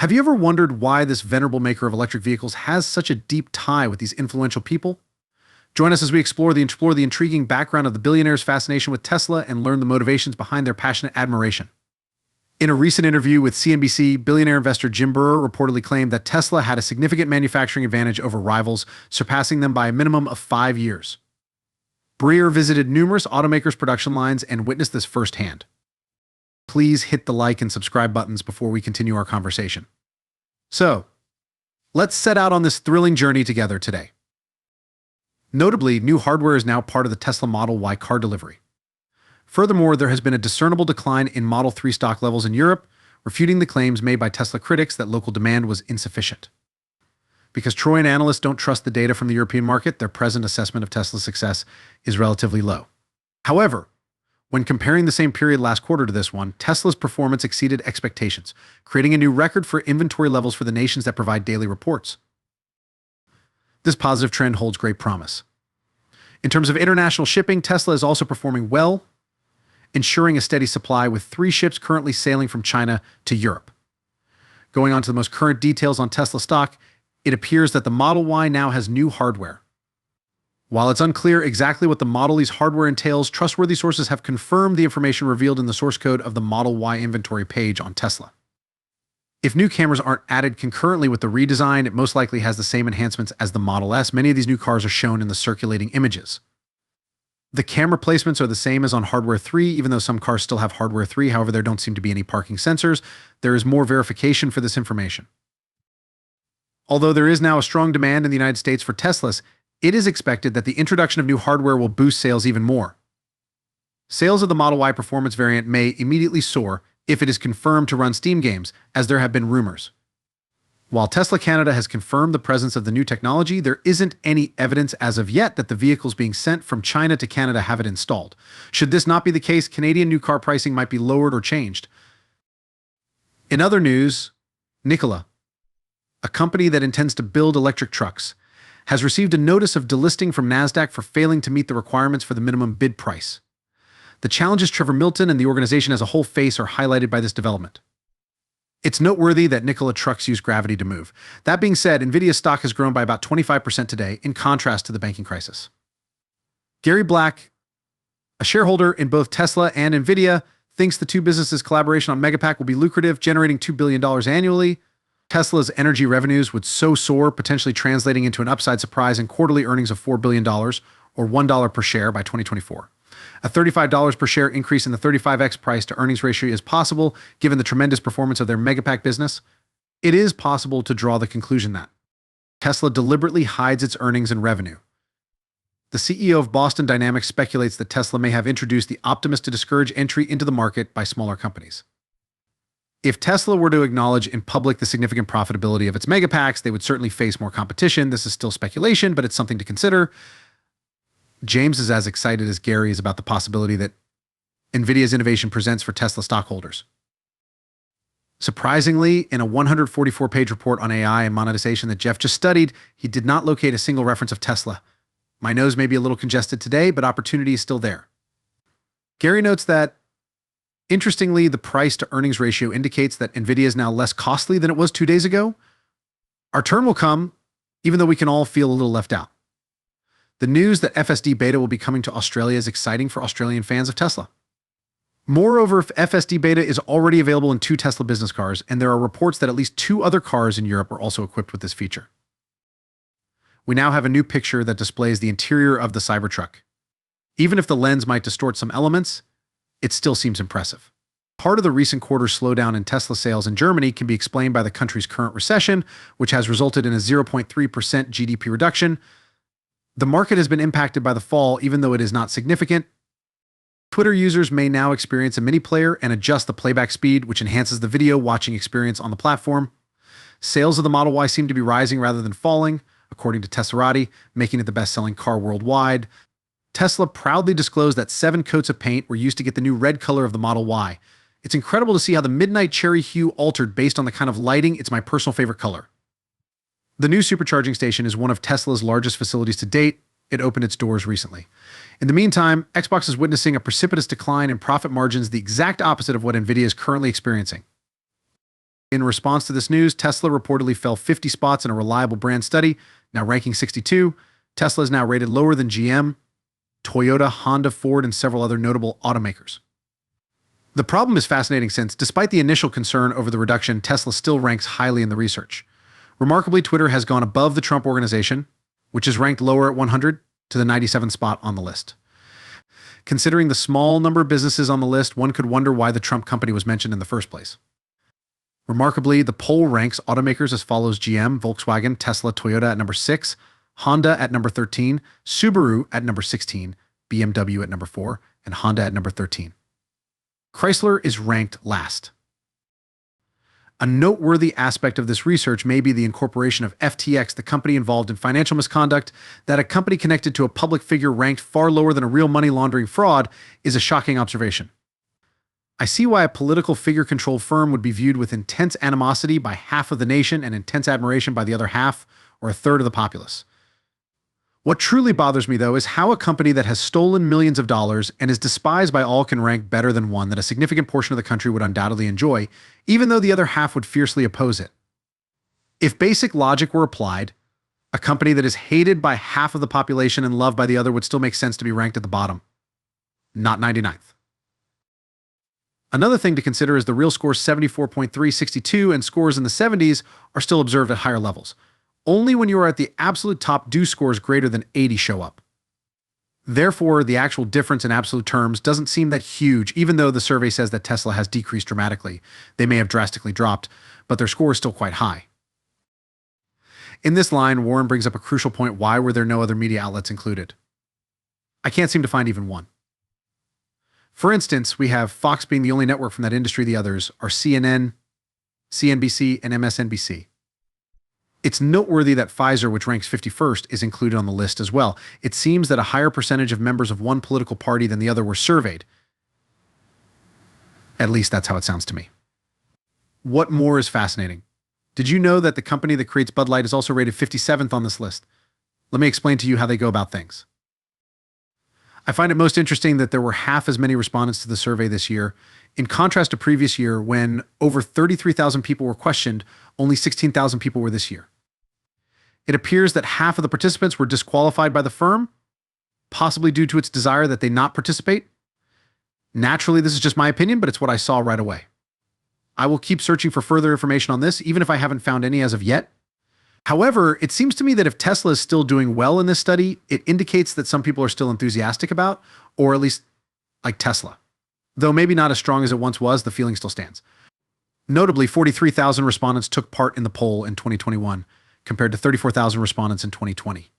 Have you ever wondered why this venerable maker of electric vehicles has such a deep tie with these influential people? Join us as we explore the intriguing background of the billionaire's fascination with Tesla and learn the motivations behind their passionate admiration. In a recent interview with CNBC, billionaire investor Jim Brewer reportedly claimed that Tesla had a significant manufacturing advantage over rivals, surpassing them by a minimum of 5 years. Brewer visited numerous automakers' production lines and witnessed this firsthand. Please hit the like and subscribe buttons before we continue our conversation. So, let's set out on this thrilling journey together today. Notably, new hardware is now part of the Tesla Model Y car delivery. Furthermore, there has been a discernible decline in Model 3 stock levels in Europe, refuting the claims made by Tesla critics that local demand was insufficient. Because Troy and analysts don't trust the data from the European market, their present assessment of Tesla's success is relatively low. However, when comparing the same period last quarter to this one, Tesla's performance exceeded expectations, creating a new record for inventory levels for the nations that provide daily reports. This positive trend holds great promise. In terms of international shipping, Tesla is also performing well, ensuring a steady supply with 3 ships currently sailing from China to Europe. Going on to the most current details on Tesla stock, it appears that the Model Y now has new hardware. While it's unclear exactly what the Model Y's hardware entails, trustworthy sources have confirmed the information revealed in the source code of the Model Y inventory page on Tesla. If new cameras aren't added concurrently with the redesign, it most likely has the same enhancements as the Model S. Many of these new cars are shown in the circulating images. The camera placements are the same as on Hardware 3, even though some cars still have Hardware 3. However, there don't seem to be any parking sensors. There is more verification for this information. Although there is now a strong demand in the United States for Teslas, it is expected that the introduction of new hardware will boost sales even more. Sales of the Model Y performance variant may immediately soar if it is confirmed to run Steam games, as there have been rumors. While Tesla Canada has confirmed the presence of the new technology, there isn't any evidence as of yet that the vehicles being sent from China to Canada have it installed. Should this not be the case, Canadian new car pricing might be lowered or changed. In other news, Nikola, a company that intends to build electric trucks, has received a notice of delisting from NASDAQ for failing to meet the requirements for the minimum bid price. The challenges Trevor Milton and the organization as a whole face are highlighted by this development. It's noteworthy that Nikola trucks use gravity to move. That being said, NVIDIA's stock has grown by about 25% today, in contrast to the banking crisis. Gary Black, a shareholder in both Tesla and NVIDIA, thinks the two businesses' collaboration on Megapack will be lucrative, generating $2 billion annually. Tesla's energy revenues would so soar, potentially translating into an upside surprise in quarterly earnings of $4 billion, or $1 per share by 2024. A $35 per share increase in the 35x price to earnings ratio is possible, given the tremendous performance of their Megapack business. It is possible to draw the conclusion that Tesla deliberately hides its earnings and revenue. The CEO of Boston Dynamics speculates that Tesla may have introduced the Optimus to discourage entry into the market by smaller companies. If Tesla were to acknowledge in public the significant profitability of its Megapacks, they would certainly face more competition. This is still speculation, but it's something to consider. James is as excited as Gary is about the possibility that NVIDIA's innovation presents for Tesla stockholders. Surprisingly, in a 144-page report on AI and monetization that Jeff just studied, he did not locate a single reference of Tesla. My nose may be a little congested today, but opportunity is still there. Gary notes that, interestingly, the price-to-earnings ratio indicates that NVIDIA is now less costly than it was 2 days ago. Our turn will come, even though we can all feel a little left out. The news that FSD beta will be coming to Australia is exciting for Australian fans of Tesla. Moreover, FSD beta is already available in 2 Tesla business cars, and there are reports that at least 2 other cars in Europe are also equipped with this feature. We now have a new picture that displays the interior of the Cybertruck. Even if the lens might distort some elements, it still seems impressive. Part of the recent quarter's slowdown in Tesla sales in Germany can be explained by the country's current recession, which has resulted in a 0.3% GDP reduction. The market has been impacted by the fall, even though it is not significant. Twitter users may now experience a mini player and adjust the playback speed, which enhances the video watching experience on the platform. Sales of the Model Y seem to be rising rather than falling, according to Teslarati, making it the best-selling car worldwide. Tesla proudly disclosed that 7 coats of paint were used to get the new red color of the Model Y. It's incredible to see how the midnight cherry hue altered based on the kind of lighting. It's my personal favorite color. The new supercharging station is one of Tesla's largest facilities to date. It opened its doors recently. In the meantime, Xbox is witnessing a precipitous decline in profit margins, the exact opposite of what NVIDIA is currently experiencing. In response to this news, Tesla reportedly fell 50 spots in a reliable brand study, now ranking 62. Tesla is now rated lower than GM, Toyota, Honda, Ford, and several other notable automakers. The problem is fascinating since, despite the initial concern over the reduction, Tesla still ranks highly in the research. Remarkably, Twitter has gone above the Trump Organization, which is ranked lower at 100, to the 97th spot on the list. Considering the small number of businesses on the list, one could wonder why the Trump company was mentioned in the first place. Remarkably, the poll ranks automakers as follows: GM, Volkswagen, Tesla, Toyota at number 6, Honda at number 13, Subaru at number 16, BMW at number 4, and Honda at number 13. Chrysler is ranked last. A noteworthy aspect of this research may be the incorporation of FTX, the company involved in financial misconduct. That a company connected to a public figure ranked far lower than a real money laundering fraud is a shocking observation. I see why a political figure-controlled firm would be viewed with intense animosity by half of the nation and intense admiration by the other half, or a third of the populace. What truly bothers me, though, is how a company that has stolen millions of dollars and is despised by all can rank better than one that a significant portion of the country would undoubtedly enjoy, even though the other half would fiercely oppose it. If basic logic were applied, a company that is hated by half of the population and loved by the other would still make sense to be ranked at the bottom, not 99th. Another thing to consider is the real score 74.3, 62, and scores in the 70s are still observed at higher levels. Only when you are at the absolute top do scores greater than 80 show up. Therefore, the actual difference in absolute terms doesn't seem that huge, even though the survey says that Tesla has decreased dramatically. They may have drastically dropped, but their score is still quite high. In this line, Warren brings up a crucial point: why were there no other media outlets included? I can't seem to find even one. For instance, we have Fox being the only network from that industry. The others are CNN, CNBC, and MSNBC. It's noteworthy that Pfizer, which ranks 51st, is included on the list as well. It seems that a higher percentage of members of one political party than the other were surveyed. At least that's how it sounds to me. What more is fascinating? Did you know that the company that creates Bud Light is also rated 57th on this list? Let me explain to you how they go about things. I find it most interesting that there were half as many respondents to the survey this year. In contrast to previous year, when over 33,000 people were questioned, only 16,000 people were this year. It appears that half of the participants were disqualified by the firm, possibly due to its desire that they not participate. Naturally, this is just my opinion, but it's what I saw right away. I will keep searching for further information on this, even if I haven't found any as of yet. However, it seems to me that if Tesla is still doing well in this study, it indicates that some people are still enthusiastic about, or at least like Tesla. Though maybe not as strong as it once was, the feeling still stands. Notably, 43,000 respondents took part in the poll in 2021, compared to 34,000 respondents in 2020.